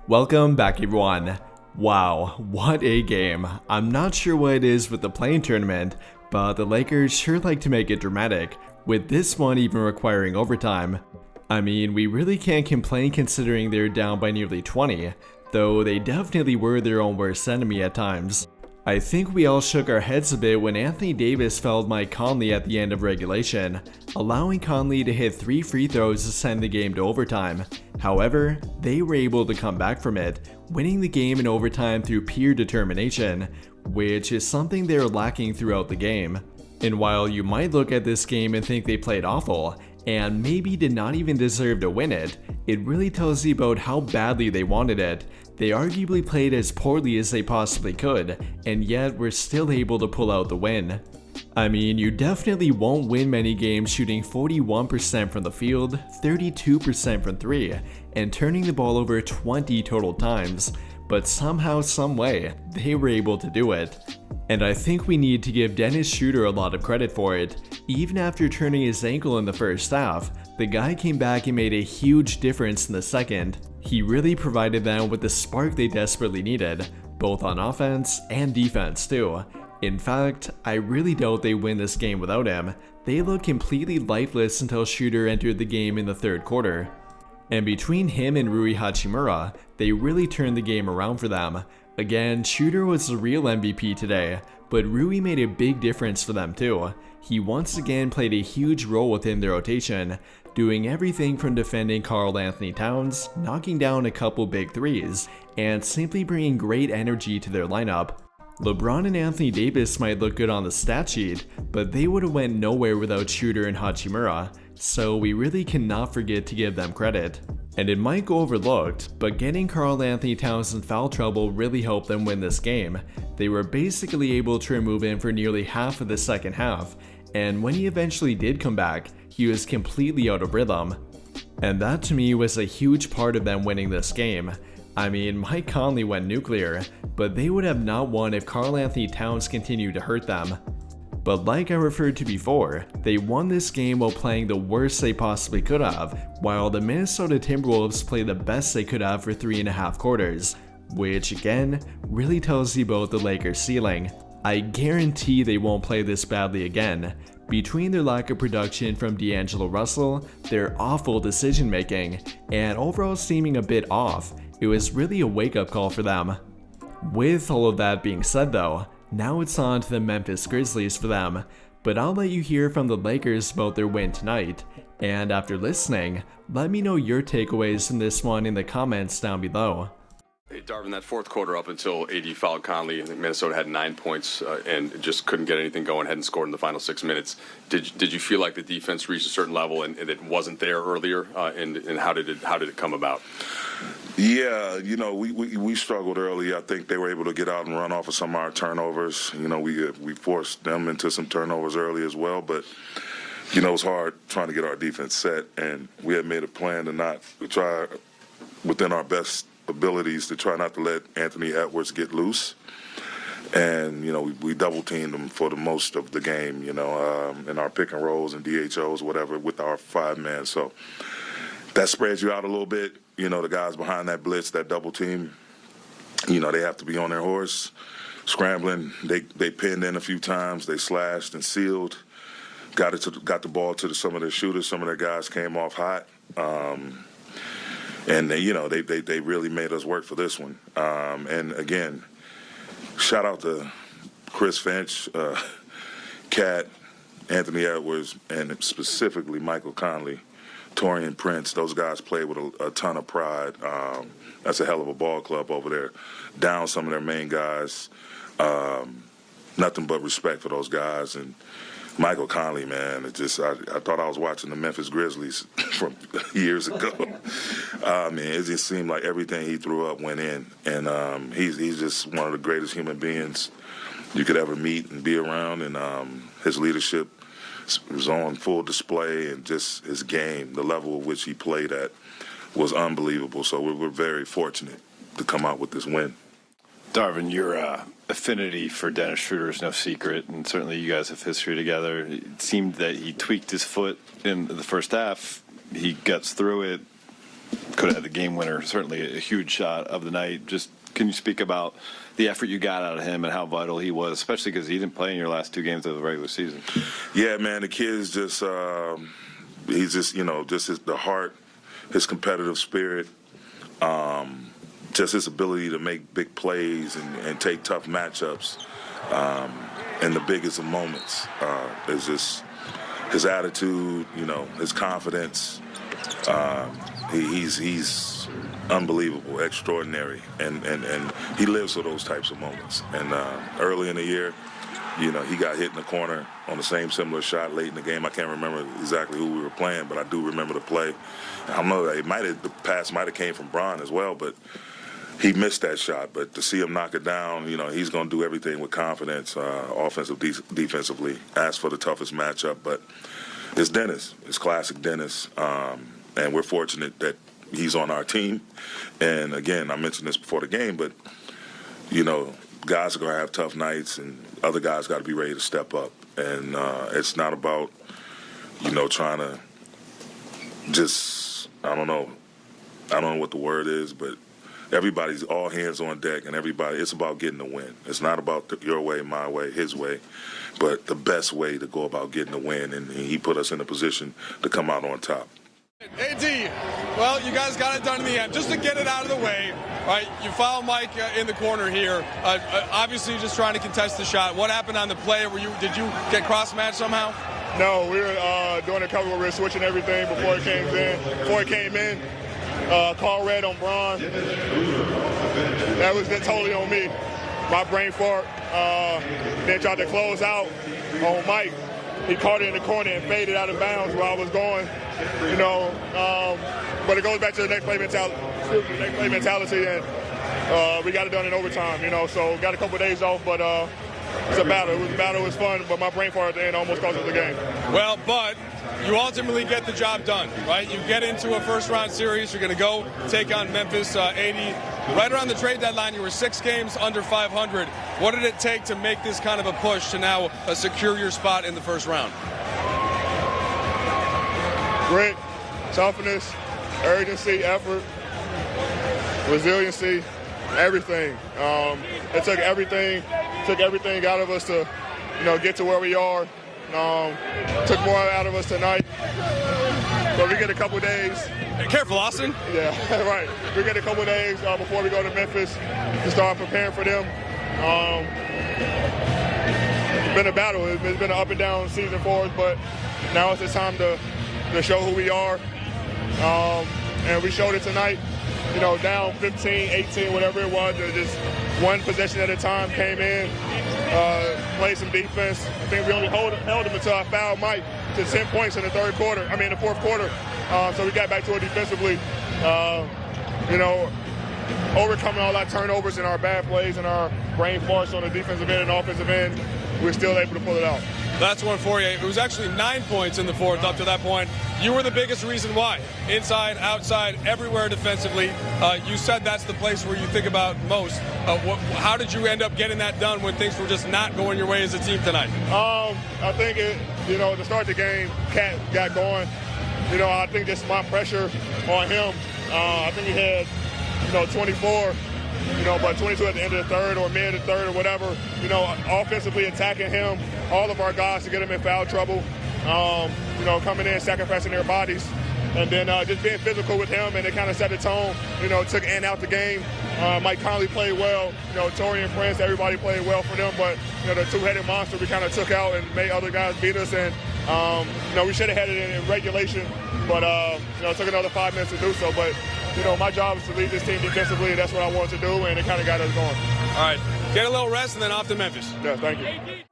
Welcome back everyone. Wow, what a game. I'm not sure what it is with the play-in tournament, but the Lakers sure like to make it dramatic, with this one even requiring overtime. I mean, we really can't complain considering they're down by nearly 20, though they definitely were their own worst enemy at times. I think we all shook our heads a bit when Anthony Davis fouled Mike Conley at the end of regulation, allowing Conley to hit 3 free throws to send the game to overtime. However, they were able to come back from it, winning the game in overtime through pure determination, which is something they were lacking throughout the game. And while you might look at this game and think they played awful, and maybe did not even deserve to win it, it really tells you about how badly they wanted it. They arguably played as poorly as they possibly could, and yet were still able to pull out the win. I mean, you definitely won't win many games shooting 41% from the field, 32% from 3, and turning the ball over 20 total times, but somehow, someway, they were able to do it. And I think we need to give Dennis Schroder a lot of credit for it. Even after turning his ankle in the first half, the guy came back and made a huge difference in the second. He really provided them with the spark they desperately needed, both on offense and defense too. In fact, I really doubt they win this game without him. They looked completely lifeless until Schroder entered the game in the third quarter. And between him and Rui Hachimura, they really turned the game around for them. Again, Schroder was the real MVP today, but Rui made a big difference for them too. He once again played a huge role within their rotation, doing everything from defending Karl Anthony Towns, knocking down a couple big threes, and simply bringing great energy to their lineup. LeBron and Anthony Davis might look good on the stat sheet, but they would have went nowhere without Schroder and Hachimura, so we really cannot forget to give them credit. And it might go overlooked, but getting Karl Anthony Towns in foul trouble really helped them win this game. They were basically able to remove him for nearly half of the second half, and when he eventually did come back, he was completely out of rhythm. And that to me was a huge part of them winning this game. I mean, Mike Conley went nuclear, but they would have not won if Karl Anthony Towns continued to hurt them. But like I referred to before, they won this game while playing the worst they possibly could have, while the Minnesota Timberwolves played the best they could have for 3.5 quarters, which again, really tells you about the Lakers' ceiling. I guarantee they won't play this badly again. Between their lack of production from D'Angelo Russell, their awful decision making, and overall seeming a bit off, it was really a wake-up call for them. With all of that being said though, now it's on to the Memphis Grizzlies for them, but I'll let you hear from the Lakers about their win tonight, and after listening, let me know your takeaways from this one in the comments down below. Hey, Darvin, that fourth quarter up until AD fouled Conley, Minnesota had 9 points and just couldn't get anything going, hadn't scored in the final 6 minutes. Did you feel like the defense reached a certain level and it wasn't there earlier, and how did it come about? Yeah, we struggled early. I think they were able to get out and run off of some of our turnovers. We forced them into some turnovers early as well, but it was hard trying to get our defense set, and we had made a plan to try within our best abilities to try not to let Anthony Edwards get loose. And, we double teamed him for the most of the game, in our pick and rolls and DHOs, whatever, with our 5-man. So that spreads you out a little bit. The guys behind that blitz, that double team, they have to be on their horse, scrambling. They pinned in a few times. They slashed and sealed, got the ball to some of their shooters. Some of their guys came off hot. And they really made us work for this one. And again, shout out to Chris Finch, Cat, Anthony Edwards, and specifically Michael Conley, Taurean Prince. Those guys played with a ton of pride. That's a hell of a ball club over there. Down some of their main guys. Nothing but respect for those guys. And Michael Conley, man, I thought I was watching the Memphis Grizzlies from years ago. It just seemed like everything he threw up went in. And he's just one of the greatest human beings you could ever meet and be around. And his leadership was on full display, and just his game, the level at which he played at, was unbelievable. So we're very fortunate to come out with this win. Darvin, your affinity for Dennis Schroder is no secret, and certainly you guys have history together. It seemed that he tweaked his foot in the first half. He gets through it, could have had the game winner. Certainly a huge shot of the night. Just can you speak about the effort you got out of him and how vital he was, especially because he didn't play in your last 2 games of the regular season? Yeah, man, the kid's just he's just the heart, his competitive spirit, just his ability to make big plays and take tough matchups in the biggest of moments. Is just his attitude, his confidence. He's unbelievable, extraordinary, and he lives for those types of moments. And early in the year, he got hit in the corner on the same similar shot late in the game. I can't remember exactly who we were playing, but I do remember the play. I don't know, the pass might have came from Bron as well, but he missed that shot. But to see him knock it down, he's going to do everything with confidence, defensively. Ask for the toughest matchup, but it's Dennis. It's classic Dennis, and we're fortunate that he's on our team. And again, I mentioned this before the game, but guys are going to have tough nights, and other guys got to be ready to step up. And it's not about trying to just I don't know what the word is, but everybody's all hands on deck, and it's about getting the win. It's not about your way, my way, his way, but the best way to go about getting the win. And he put us in a position to come out on top. AD, well, you guys got it done in the end. Just to get it out of the way, right? You foul Mike in the corner here. Obviously, just trying to contest the shot. What happened on the play? Did you get cross-matched somehow? No, we were doing a cover where we were switching everything before it came in. Call red on Bron. That was totally on me. My brain fart. Then tried to close out on Mike. He caught it in the corner and faded out of bounds where I was going. But it goes back to the next play mentality, and we got it done in overtime. So got a couple of days off, but it's a battle. It was fun, but my brain fart at the end almost cost us the game. Well, but you ultimately get the job done, right? You get into a first-round series. You're going to go take on Memphis. 80. Right around the trade deadline, you were 6 games under 500. What did it take to make this kind of a push to now secure your spot in the first round? Grit, toughness, urgency, effort, resiliency, everything. It took everything out of us to, get to where we are. Took more out of us tonight. But we get a couple days. Careful, Austin. Yeah, right. We get a couple days before we go to Memphis to start preparing for them. It's been a battle. It's been an up and down season for us, but now it's the time to show who we are. And we showed it tonight. Down 15, 18, whatever it was. Just one possession at a time, came in, played some defense. I think we only held them until I fouled Mike to 10 points in the fourth quarter. So we got back to it defensively. Overcoming all our turnovers and our bad plays and our brain farts on the defensive end and offensive end, we're still able to pull it out. That's one for you. It was actually 9 points in the fourth up to that point. You were the biggest reason why. Inside, outside, everywhere defensively. You said that's the place where you think about most. How did you end up getting that done when things were just not going your way as a team tonight? I think to start the game, Cat got going. I think just my pressure on him. I think he had, 24. But 22 at the end of the third or mid of the third or whatever, offensively attacking him, all of our guys to get him in foul trouble, coming in, sacrificing their bodies, and then just being physical with him, and it kind of set the tone, took in out the game. Mike Conley played well, Tori and Prince, everybody played well for them, but, the two-headed monster we kind of took out and made other guys beat us, and, we should have had it in regulation, but, it took another 5 minutes to do so, but, my job is to lead this team defensively, and that's what I wanted to do, and it kind of got us going. All right, get a little rest and then off to Memphis. Yeah, thank you.